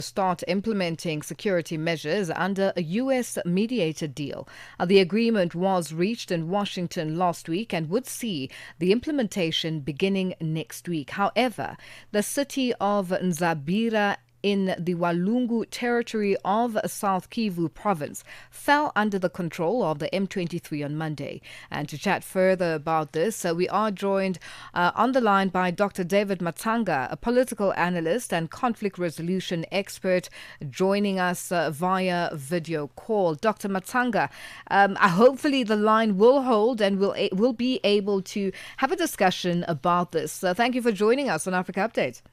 start implementing security measures under a US-mediated deal. The agreement was reached in Washington last week and would see the implementation beginning next week. However, the city of Nzabira in the Walungu territory of South Kivu province fell under the control of the M23 on Monday. And to chat further about this, we are joined on the line by Dr. David Matsanga, a political analyst and conflict resolution expert, joining us via video call. Dr. Matsanga, hopefully the line will hold and we'll be able to have a discussion about this. Thank you for joining us on Africa Update.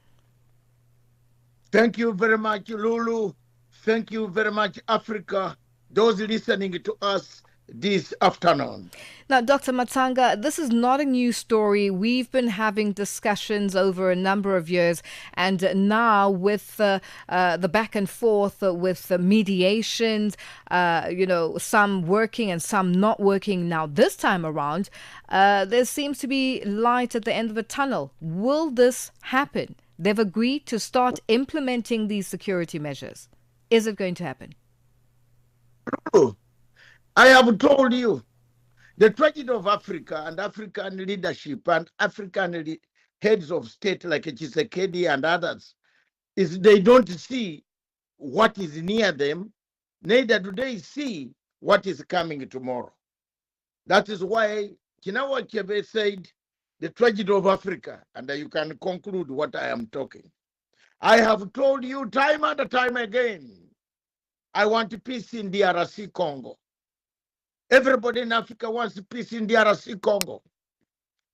Thank you very much, Lulu. Thank you very much, Africa, those listening to us this afternoon. Now, Dr. Matsanga, this is not a new story. We've been having discussions over a number of years, and now with the back and forth with the mediations, some working and some not working. Now, this time around, there seems to be light at the end of the tunnel. Will this happen? They've agreed to start implementing these security measures. Is it going to happen? I have told you, the tragedy of Africa and African leadership and African heads of state like Tshisekedi and others is they don't see what is near them, neither do they see what is coming tomorrow. That is why Chinawa Chebe said, the tragedy of Africa, and you can conclude what I am talking. I have told you time and time again, I want peace in DRC Congo. Everybody in Africa wants peace in DRC Congo.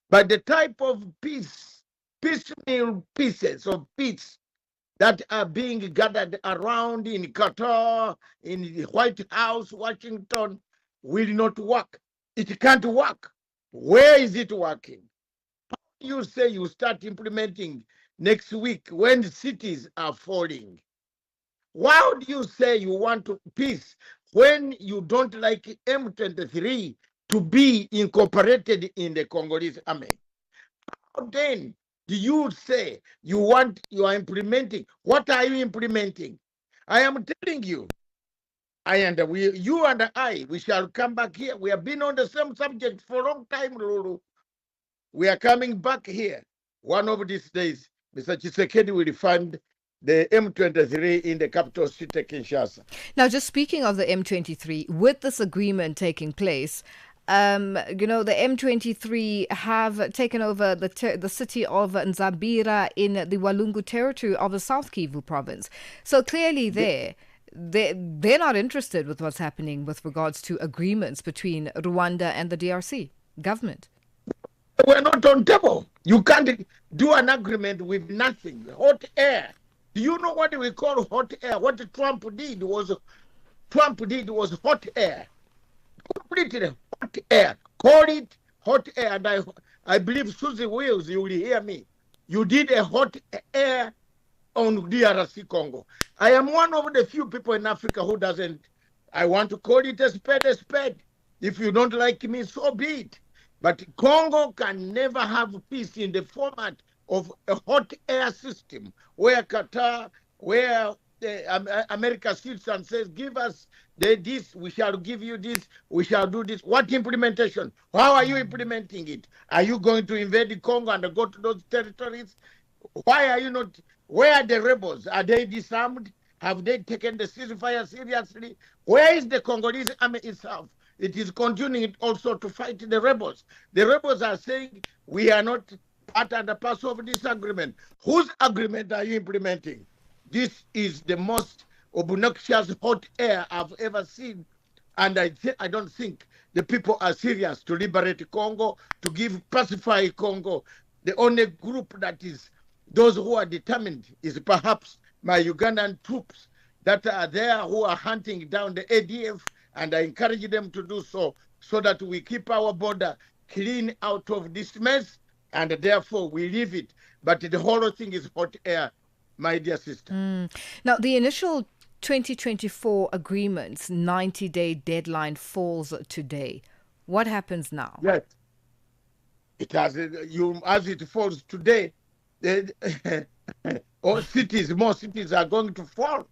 But the type of peace, piecemeal pieces of peace that are being gathered around in Qatar, in the White House, Washington, will not work. It can't work. Where is it working? You say you start implementing next week when cities are falling. Why do you say you want peace when you don't like M23 to be incorporated in the Congolese army? How then do you say you are implementing? What are you implementing? I am telling you, you and I, we shall come back here. We have been on the same subject for a long time, Lulu. We are coming back here. One of these days, Mr. Tshisekedi will fund the M23 in the capital city, Kinshasa. Now, just speaking of the M23, with this agreement taking place, the M23 have taken over the city of Nzabira in the Walungu territory of the South Kivu province. So clearly they're not interested with what's happening with regards to agreements between Rwanda and the DRC government. We're not on table. You can't do an agreement with nothing. Hot air. Do you know what we call hot air? What Trump did was hot air. Completely hot air. Call it hot air. And I believe Susie Wills, you will hear me. You did a hot air on DRC Congo. I am one of the few people in Africa who doesn't. I want to call it a spade a spade. If you don't like me, so be it. But Congo can never have peace in the format of a hot air system where Qatar, where America sits and says, give us this, we shall give you this, we shall do this. What implementation? How are you implementing it? Are you going to invade the Congo and go to those territories? Why are you not? Where are the rebels? Are they disarmed? Have they taken the ceasefire seriously? Where is the Congolese army itself? It is continuing also to fight the rebels. The rebels are saying, we are not part and the parcel of this agreement. Whose agreement are you implementing? This is the most obnoxious hot air I've ever seen. And I don't think the people are serious to liberate Congo, to pacify Congo. The only group that is, those who are determined, is perhaps my Ugandan troops that are there who are hunting down the ADF, and I encourage them to do so that we keep our border clean out of this mess, and therefore we leave it. But the whole thing is hot air, my dear sister. Now, the initial 2024 agreement's 90-day deadline falls today. What happens now? Yes. It has, as it falls today, or cities, more cities are going to fall.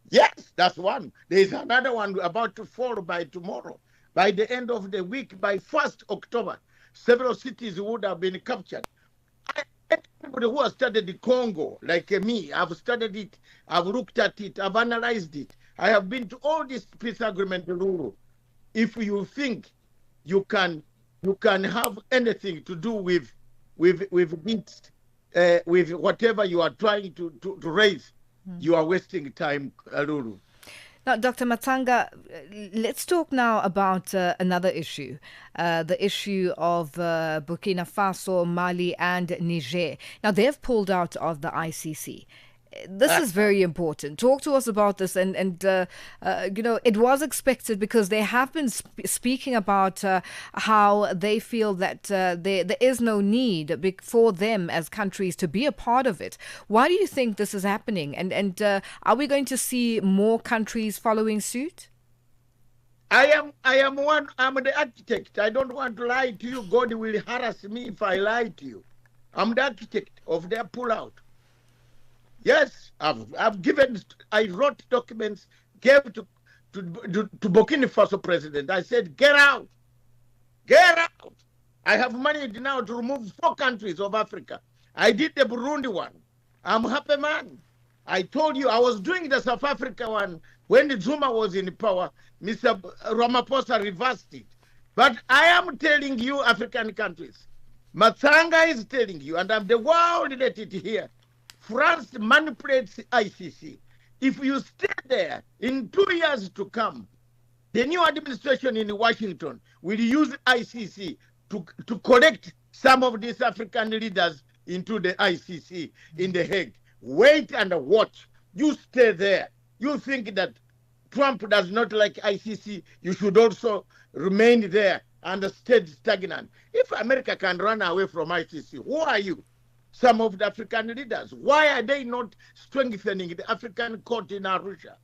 Yes, that's one. There is another one about to fall by tomorrow. By the end of the week, by 1st October, several cities would have been captured. Anybody who has studied the Congo, like me, I've studied it, I've looked at it, I've analyzed it. I have been to all these peace agreement rule. If you think you can have anything to do with this, with whatever you are trying to raise, you are wasting time, Lulu. Now, Dr. Matsanga, let's talk now about another issue, the issue of Burkina Faso, Mali, and Niger. Now, they've pulled out of the ICC. This is very important. Talk to us about this. And it was expected because they have been speaking about how they feel that there is no need for them as countries to be a part of it. Why do you think this is happening? And are we going to see more countries following suit? I'm the architect. I don't want to lie to you. God will harass me if I lie to you. I'm the architect of their pullout. Yes, I wrote documents, gave to Burkina Faso president. I said, get out. I have managed now to remove 4 countries of Africa. I did the Burundi one. I'm a happy man. I told you I was doing the South Africa one when Zuma was in power. Mr. Ramaphosa reversed it. But I am telling you, African countries, Matsanga is telling you, and I'm the world let it here. France manipulates ICC. If you stay there, in 2 years to come, the new administration in Washington will use ICC to collect some of these African leaders into the ICC in The Hague. Wait and watch. You stay there. You think that Trump does not like ICC, you should also remain there and stay stagnant. If America can run away from ICC, who are you? Some of the African leaders. Why are they not strengthening the African court in Arusha?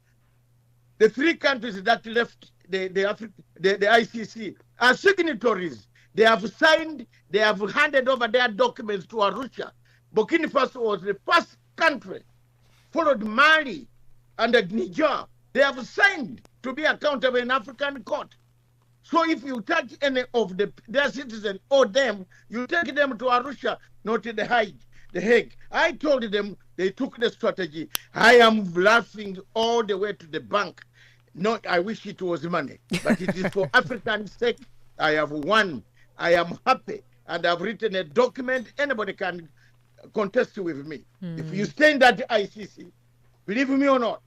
The 3 countries that left the ICC are signatories. They have signed, they have handed over their documents to Arusha. Burkina Faso was the first country, followed Mali and Niger. They have signed to be accountable in African court. So if you touch any of their citizens or them, you take them to Arusha, not in the Hague. I told them they took the strategy. I am laughing all the way to the bank. No, I wish it was money, but it is for African sake. I have won. I am happy, and I've written a document. Anybody can contest with me. If you stay in that ICC, believe me or not,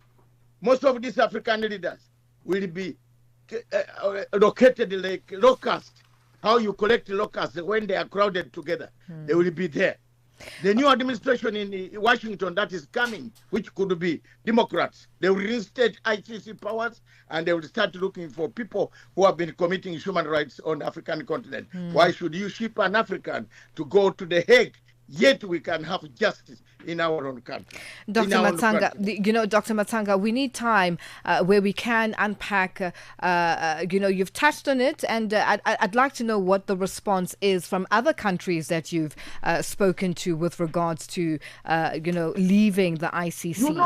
most of these African leaders will be located like locusts. How you collect locusts when they are crowded together. They will be there. The new administration in Washington that is coming, which could be Democrats, they will reinstate ICC powers and they will start looking for people who have been committing human rights on the African continent. Why should you ship an African to go to The Hague? Yet we can have justice in our own country. Dr. Matsanga, Dr. Matsanga, we need time where we can unpack, you've touched on it, and I'd like to know what the response is from other countries that you've spoken to with regards to, leaving the ICC.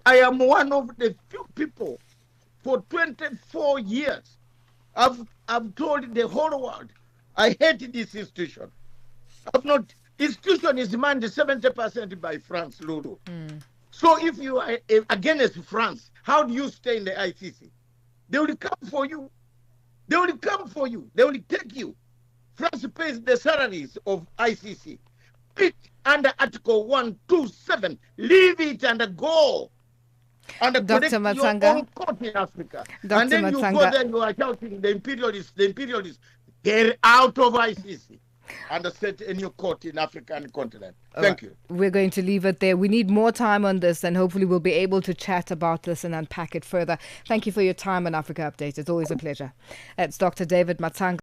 I am one of the few people for 24 years. I've told the whole world, I hate this institution. Institution is manned 70% by France, Lulu. So if you are against France, how do you stay in the ICC? They will come for you. They will take you. France pays the salaries of ICC. Pick under Article 127. Leave it and go. And collect your own court in Africa. And then you go there, you are shouting, the imperialists, get out of ICC. And set a new court in African continent. Thank you. We're going to leave it there. We need more time on this, and hopefully we'll be able to chat about this and unpack it further. Thank you for your time on Africa Update. It's always a pleasure. It's Dr. David Matsanga.